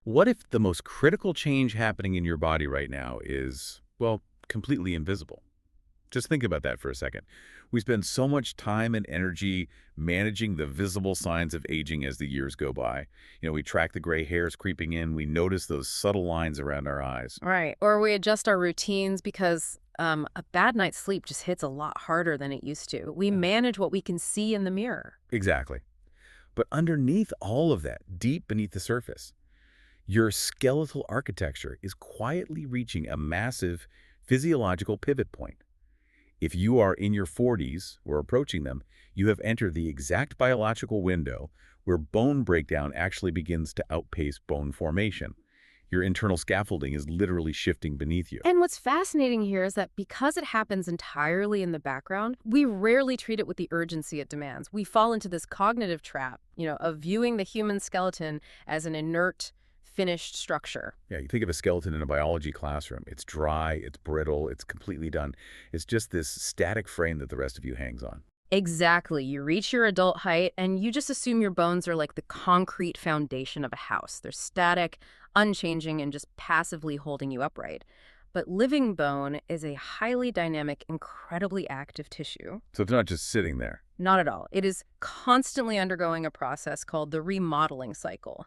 What if the most critical change happening in your body right now is, well, completely invisible? Just think about that for a second. We spend so much time and energy managing the visible signs of aging as the years go by. We track the gray hairs creeping in, we notice those subtle lines around our eyes. Right. Or we adjust our routines because a bad night's sleep just hits a lot harder than it used to. We Yeah. manage what we can see in the mirror. Exactly. But underneath all of that, deep beneath the surface, your skeletal architecture is quietly reaching a massive physiological pivot point. If you are in your 40s or approaching them, you have entered the exact biological window where bone breakdown actually begins to outpace bone formation. Your internal scaffolding is literally shifting beneath you. And what's fascinating here is that because it happens entirely in the background, we rarely treat it with the urgency it demands. We fall into this cognitive trap, of viewing the human skeleton as an inert, finished structure. Yeah, you think of a skeleton in a biology classroom. It's dry, it's brittle, it's completely done. It's just this static frame that the rest of you hangs on. Exactly. You reach your adult height and you just assume your bones are like the concrete foundation of a house. They're static, unchanging, and just passively holding you upright. But living bone is a highly dynamic, incredibly active tissue. So it's not just sitting there. Not at all. It is constantly undergoing a process called the remodeling cycle.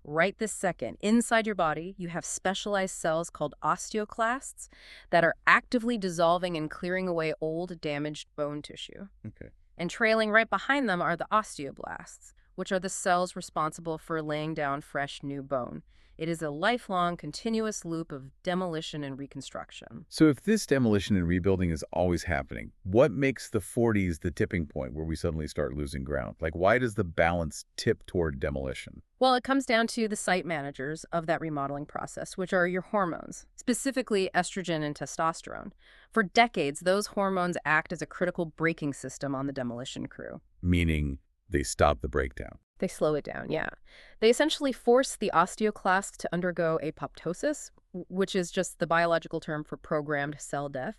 Right this second, inside your body, you have specialized cells called osteoclasts that are actively dissolving and clearing away old, damaged bone tissue. Okay. And trailing right behind them are the osteoblasts, which are the cells responsible for laying down fresh new bone. It is a lifelong, continuous loop of demolition and reconstruction. So if this demolition and rebuilding is always happening, what makes the 40s the tipping point where we suddenly start losing ground? Like, why does the balance tip toward demolition? Well, it comes down to the site managers of that remodeling process, which are your hormones, specifically estrogen and testosterone. For decades, those hormones act as a critical braking system on the demolition crew. Meaning they stop the breakdown. They slow it down, yeah. They essentially force the osteoclast to undergo apoptosis, which is just the biological term for programmed cell death.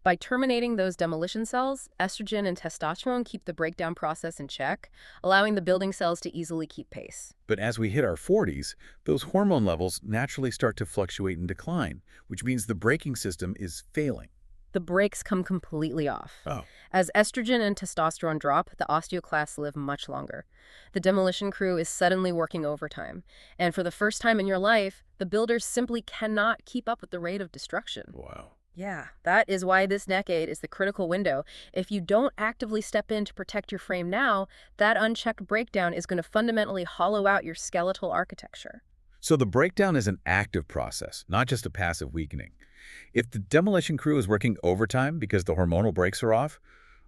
By terminating those demolition cells, estrogen and testosterone keep the breakdown process in check, allowing the building cells to easily keep pace. But as we hit our 40s, those hormone levels naturally start to fluctuate and decline, which means the braking system is failing. The brakes come completely off. Oh, As estrogen and testosterone drop, the osteoclasts live much longer. The demolition crew is suddenly working overtime. And for the first time in your life, the builders simply cannot keep up with the rate of destruction. wow. Yeah, that is why this decade is the critical window. If you don't actively step in to protect your frame now, that unchecked breakdown is going to fundamentally hollow out your skeletal architecture. So the breakdown is an active process, not just a passive weakening. If the demolition crew is working overtime because the hormonal brakes are off,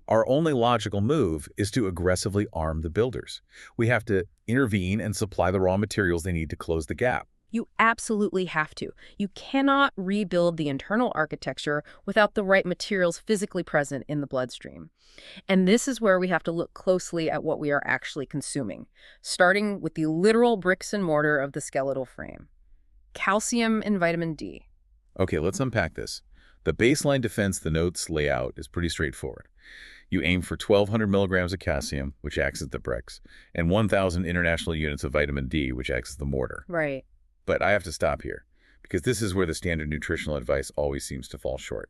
our only logical move is to aggressively arm the builders. We have to intervene and supply the raw materials they need to close the gap. You absolutely have to. You cannot rebuild the internal architecture without the right materials physically present in the bloodstream. And this is where we have to look closely at what we are actually consuming, starting with the literal bricks and mortar of the skeletal frame. Calcium and vitamin D. Okay, let's unpack this. The baseline defense the notes lay out is pretty straightforward. You aim for 1,200 milligrams of calcium, which acts as the bricks, and 1,000 international units of vitamin D, which acts as the mortar. Right. But I have to stop here, because this is where the standard nutritional advice always seems to fall short.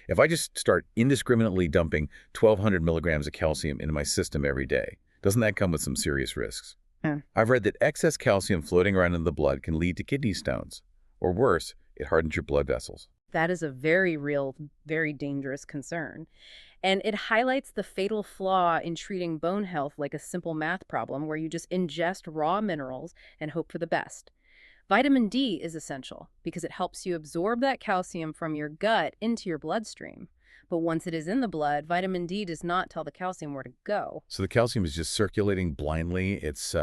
If I just start indiscriminately dumping 1,200 milligrams of calcium into my system every day, doesn't that come with some serious risks? Yeah. I've read that excess calcium floating around in the blood can lead to kidney stones. Or worse, it hardens your blood vessels. That is a very real, very dangerous concern. And it highlights the fatal flaw in treating bone health like a simple math problem where you just ingest raw minerals and hope for the best. Vitamin D is essential because it helps you absorb that calcium from your gut into your bloodstream. But once it is in the blood, vitamin D does not tell the calcium where to go. So the calcium is just circulating blindly. It's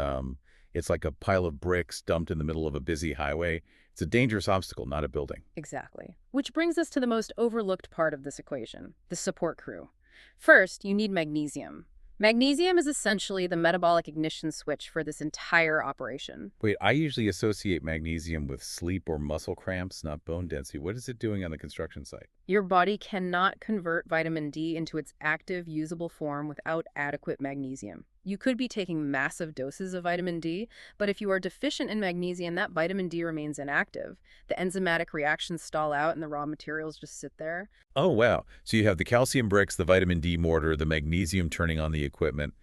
like a pile of bricks dumped in the middle of a busy highway. It's a dangerous obstacle, not a building. Exactly. Which brings us to the most overlooked part of this equation, the support crew. First, you need magnesium. Magnesium is essentially the metabolic ignition switch for this entire operation. Wait, I usually associate magnesium with sleep or muscle cramps, not bone density. What is it doing on the construction site? Your body cannot convert vitamin D into its active, usable form without adequate magnesium. You could be taking massive doses of vitamin D, but if you are deficient in magnesium, that vitamin D remains inactive. The enzymatic reactions stall out and the raw materials just sit there. Oh, wow. So you have the calcium bricks, the vitamin D mortar, the magnesium turning on the equipment.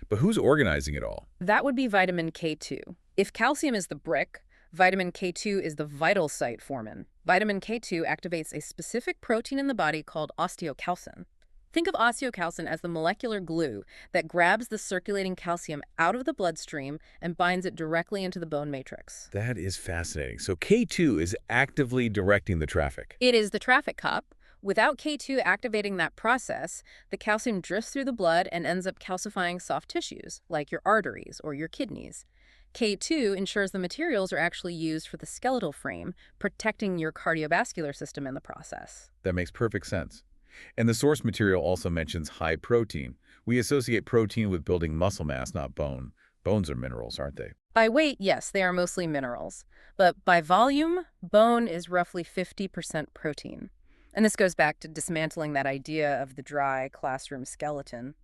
But who's organizing it all? That would be vitamin K2. If calcium is the brick, vitamin K2 is the vital site foreman. Vitamin K2 activates a specific protein in the body called osteocalcin. Think of osteocalcin as the molecular glue that grabs the circulating calcium out of the bloodstream and binds it directly into the bone matrix. That is fascinating. So K2 is actively directing the traffic. It is the traffic cop. Without K2 activating that process, the calcium drifts through the blood and ends up calcifying soft tissues, like your arteries or your kidneys. K2 ensures the materials are actually used for the skeletal frame, protecting your cardiovascular system in the process. That makes perfect sense. And the source material also mentions high protein. We associate protein with building muscle mass, not bone. Bones are minerals, aren't they? By weight, yes, they are mostly minerals. But by volume, bone is roughly 50% protein. And this goes back to dismantling that idea of the dry classroom skeleton.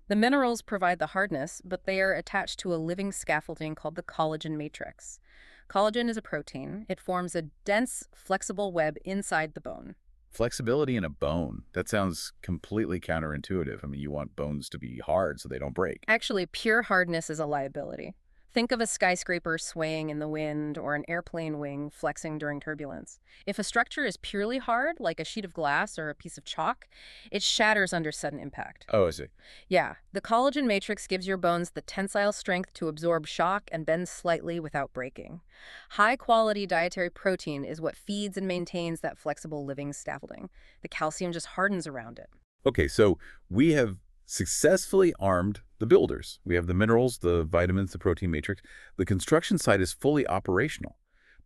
The minerals provide the hardness, but they are attached to a living scaffolding called the collagen matrix. Collagen is a protein. It forms a dense, flexible web inside the bone. Flexibility in a bone. That sounds completely counterintuitive. I mean, you want bones to be hard so they don't break. Actually, pure hardness is a liability. Think of a skyscraper swaying in the wind or an airplane wing flexing during turbulence. If a structure is purely hard, like a sheet of glass or a piece of chalk, it shatters under sudden impact. Oh, I see. Yeah, the collagen matrix gives your bones the tensile strength to absorb shock and bend slightly without breaking. High-quality dietary protein is what feeds and maintains that flexible living scaffolding. The calcium just hardens around it. Okay, so we have successfully armed the builders. We have the minerals, the vitamins, the protein matrix. The construction site is fully operational.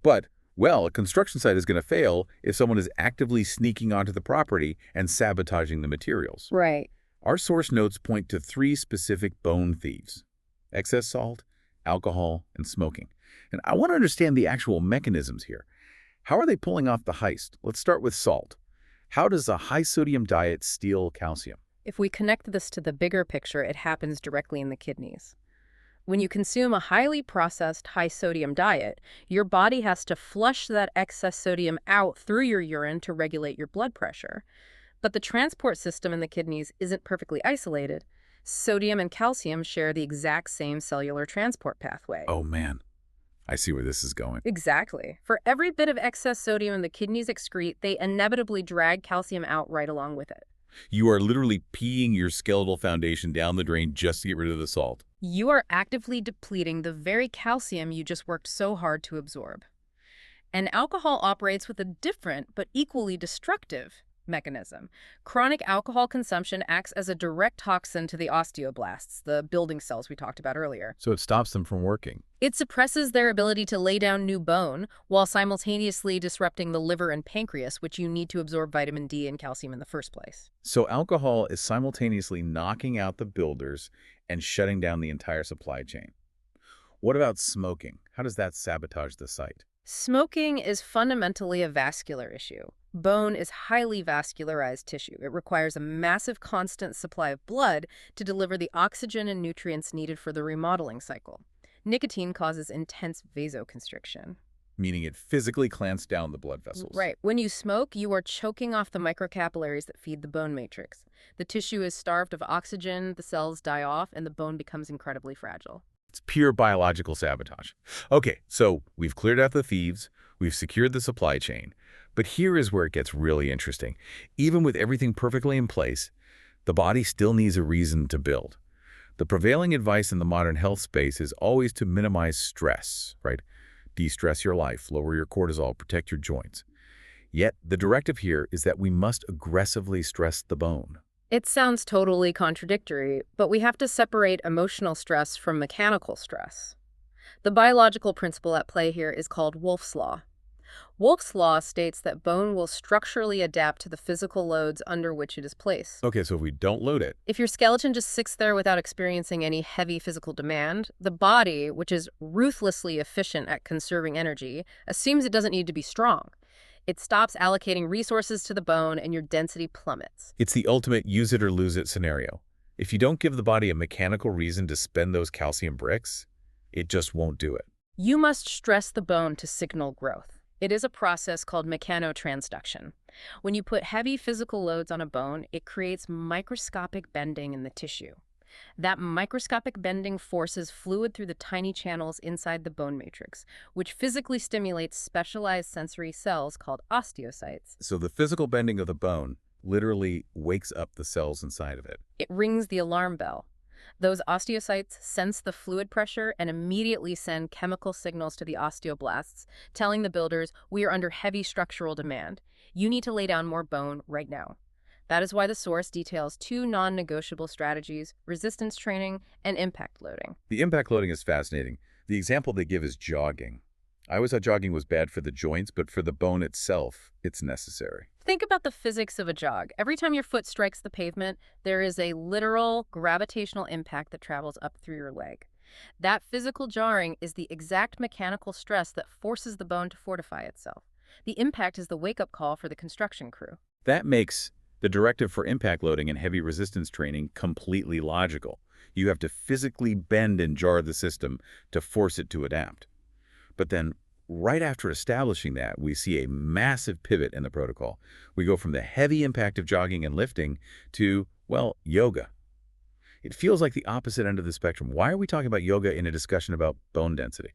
But, well, a construction site is going to fail if someone is actively sneaking onto the property and sabotaging the materials. Right. Our source notes point to 3 specific bone thieves: excess salt, alcohol, and smoking. And I want to understand the actual mechanisms here. How are they pulling off the heist? Let's start with salt. How does a high-sodium diet steal calcium? If we connect this to the bigger picture, it happens directly in the kidneys. When you consume a highly processed, high-sodium diet, your body has to flush that excess sodium out through your urine to regulate your blood pressure. But the transport system in the kidneys isn't perfectly isolated. Sodium and calcium share the exact same cellular transport pathway. Oh, man. I see where this is going. Exactly. For every bit of excess sodium the kidneys excrete, they inevitably drag calcium out right along with it. You are literally peeing your skeletal foundation down the drain just to get rid of the salt. You are actively depleting the very calcium you just worked so hard to absorb. And alcohol operates with a different but equally destructive mechanism. Chronic alcohol consumption acts as a direct toxin to the osteoblasts, the building cells we talked about earlier. So it stops them from working. It suppresses their ability to lay down new bone while simultaneously disrupting the liver and pancreas, which you need to absorb vitamin D and calcium in the first place. So alcohol is simultaneously knocking out the builders and shutting down the entire supply chain. What about smoking? How does that sabotage the site? Smoking is fundamentally a vascular issue. Bone is highly vascularized tissue. It requires a massive constant supply of blood to deliver the oxygen and nutrients needed for the remodeling cycle. Nicotine causes intense vasoconstriction. Meaning it physically clamps down the blood vessels. Right. When you smoke, you are choking off the microcapillaries that feed the bone matrix. The tissue is starved of oxygen, the cells die off, and the bone becomes incredibly fragile. It's pure biological sabotage. Okay, so we've cleared out the thieves, we've secured the supply chain, but here is where it gets really interesting. Even with everything perfectly in place, the body still needs a reason to build. The prevailing advice in the modern health space is always to minimize stress, right? De-stress your life, lower your cortisol, protect your joints. Yet, the directive here is that we must aggressively stress the bone. It sounds totally contradictory, but we have to separate emotional stress from mechanical stress. The biological principle at play here is called Wolff's Law. Wolff's Law states that bone will structurally adapt to the physical loads under which it is placed. Okay, so if we don't load it, If your skeleton just sits there without experiencing any heavy physical demand, the body, which is ruthlessly efficient at conserving energy, assumes it doesn't need to be strong. It stops allocating resources to the bone and your density plummets. it's the ultimate use it or lose it scenario. If you don't give the body a mechanical reason to spend those calcium bricks, it just won't do it. You must stress the bone to signal growth. It is a process called mechanotransduction. When you put heavy physical loads on a bone, it creates microscopic bending in the tissue. That microscopic bending forces fluid through the tiny channels inside the bone matrix, which physically stimulates specialized sensory cells called osteocytes. So the physical bending of the bone literally wakes up the cells inside of it. It rings the alarm bell. Those osteocytes sense the fluid pressure and immediately send chemical signals to the osteoblasts, telling the builders, we are under heavy structural demand. You need to lay down more bone right now. That is why the source details two non-negotiable strategies: resistance training and impact loading. The impact loading is fascinating. The example they give is jogging. I always thought jogging was bad for the joints, but for the bone itself, it's necessary. Think about the physics of a jog. Every time your foot strikes the pavement, there is a literal gravitational impact that travels up through your leg. That physical jarring is the exact mechanical stress that forces the bone to fortify itself. The impact is the wake-up call for the construction crew. That makes the directive for impact loading and heavy resistance training completely logical. You have to physically bend and jar the system to force it to adapt. But then, right after establishing that, we see a massive pivot in the protocol. We go from the heavy impact of jogging and lifting to, well, yoga. It feels like the opposite end of the spectrum. Why are we talking about yoga in a discussion about bone density?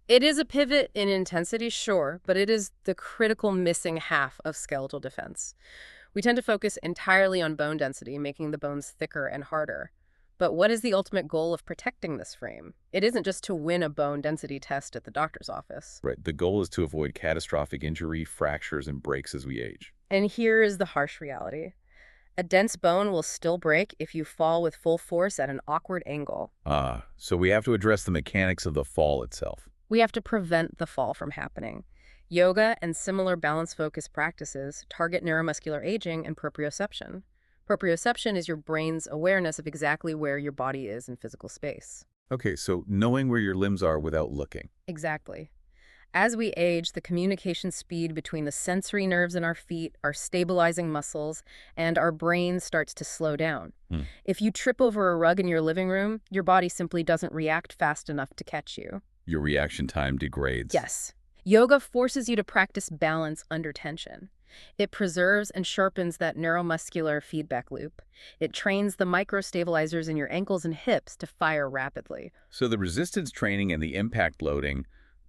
It is a pivot in intensity, sure, but it is the critical missing half of skeletal defense. We tend to focus entirely on bone density, making the bones thicker and harder. But what is the ultimate goal of protecting this frame? It isn't just to win a bone density test at the doctor's office. Right. The goal is to avoid catastrophic injury, fractures, and breaks as we age. And here is the harsh reality. A dense bone will still break if you fall with full force at an awkward angle. So we have to address the mechanics of the fall itself. We have to prevent the fall from happening. Yoga and similar balance-focused practices target neuromuscular aging and proprioception. Proprioception is your brain's awareness of exactly where your body is in physical space. Okay, so knowing where your limbs are without looking. Exactly. As we age, the communication speed between the sensory nerves in our feet, our stabilizing muscles, and our brain starts to slow down. If you trip over a rug in your living room, your body simply doesn't react fast enough to catch you. Your reaction time degrades. Yes. Yoga forces you to practice balance under tension. It preserves and sharpens that neuromuscular feedback loop. It trains the microstabilizers in your ankles and hips to fire rapidly. So the resistance training and the impact loading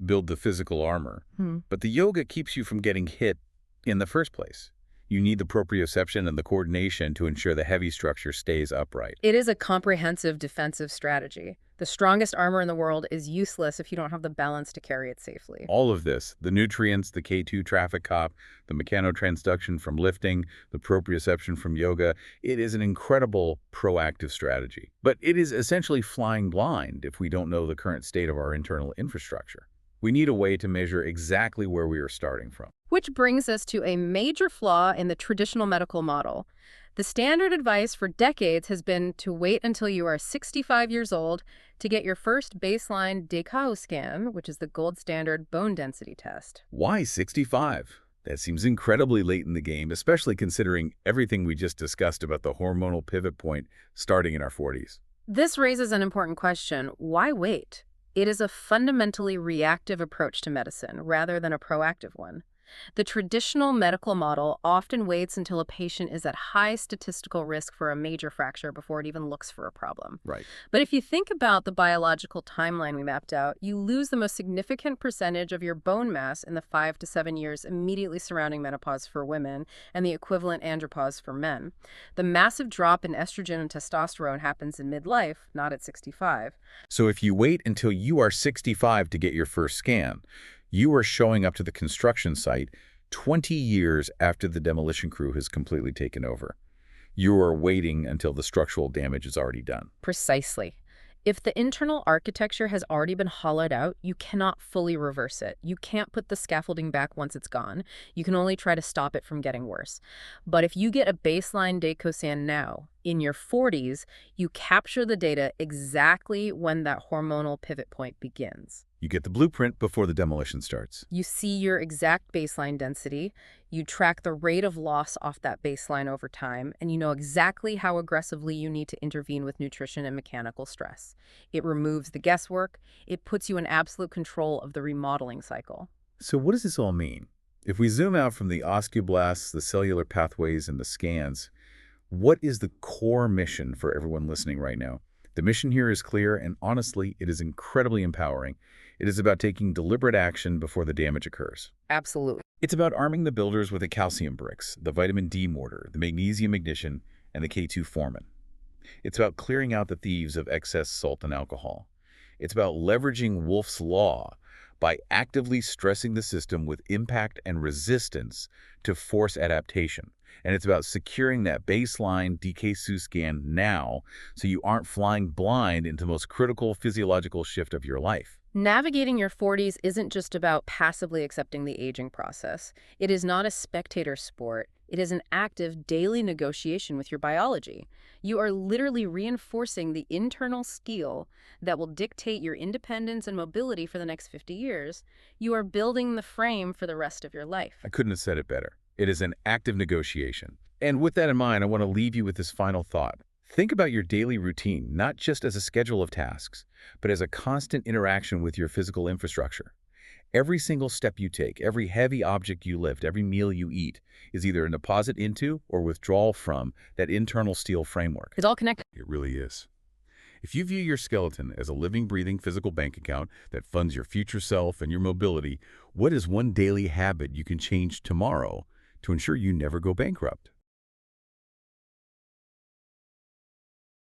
build the physical armor, but the yoga keeps you from getting hit in the first place. You need the proprioception and the coordination to ensure the heavy structure stays upright. It is a comprehensive defensive strategy. The strongest armor in the world is useless if you don't have the balance to carry it safely. All of this, the nutrients, the K2 traffic cop, the mechanotransduction from lifting, the proprioception from yoga, it is an incredible proactive strategy. But it is essentially flying blind if we don't know the current state of our internal infrastructure. We need a way to measure exactly where we are starting from. Which brings us to a major flaw in the traditional medical model. The standard advice for decades has been to wait until you are 65 years old to get your first baseline DKO scan, which is the gold standard bone density test. Why 65? That seems incredibly late in the game, especially considering everything we just discussed about the hormonal pivot point starting in our 40s. This raises an important question. Why wait? It is a fundamentally reactive approach to medicine rather than a proactive one. The traditional medical model often waits until a patient is at high statistical risk for a major fracture before it even looks for a problem. Right. But if you think about the biological timeline we mapped out, you lose the most significant percentage of your bone mass in the 5 to 7 years immediately surrounding menopause for women and the equivalent andropause for men. The massive drop in estrogen and testosterone happens in midlife, not at 65. So if you wait until you are 65 to get your first scan, you are showing up to the construction site 20 years after the demolition crew has completely taken over. You are waiting until the structural damage is already done. Precisely. If the internal architecture has already been hollowed out, you cannot fully reverse it. You can't put the scaffolding back once it's gone. You can only try to stop it from getting worse. But if you get a baseline DKO now, in your 40s, you capture the data exactly when that hormonal pivot point begins. You get the blueprint before the demolition starts. You see your exact baseline density, you track the rate of loss off that baseline over time, and you know exactly how aggressively you need to intervene with nutrition and mechanical stress. It removes the guesswork, it puts you in absolute control of the remodeling cycle. So what does this all mean? If we zoom out from the osteoblasts, the cellular pathways, and the scans, what is the core mission for everyone listening right now? The mission here is clear, and honestly, it is incredibly empowering. It is about taking deliberate action before the damage occurs. Absolutely. It's about arming the builders with the calcium bricks, the vitamin D mortar, the magnesium ignition, and the K2 formin. It's about clearing out the thieves of excess salt and alcohol. It's about leveraging Wolff's Law by actively stressing the system with impact and resistance to force adaptation. And it's about securing that baseline DK2 scan now so you aren't flying blind into the most critical physiological shift of your life. Navigating your 40s isn't just about passively accepting the aging process. It is not a spectator sport. It is an active daily negotiation with your biology. You are literally reinforcing the internal skill that will dictate your independence and mobility for the next 50 years. You are building the frame for the rest of your life. I couldn't have said it better. It is an active negotiation. And with that in mind, I want to leave you with this final thought. Think about your daily routine, not just as a schedule of tasks, but as a constant interaction with your physical infrastructure. Every single step you take, every heavy object you lift, every meal you eat is either a deposit into or withdrawal from that internal steel framework. It's all connected. It really is. If you view your skeleton as a living, breathing physical bank account that funds your future self and your mobility, what is one daily habit you can change tomorrow to ensure you never go bankrupt?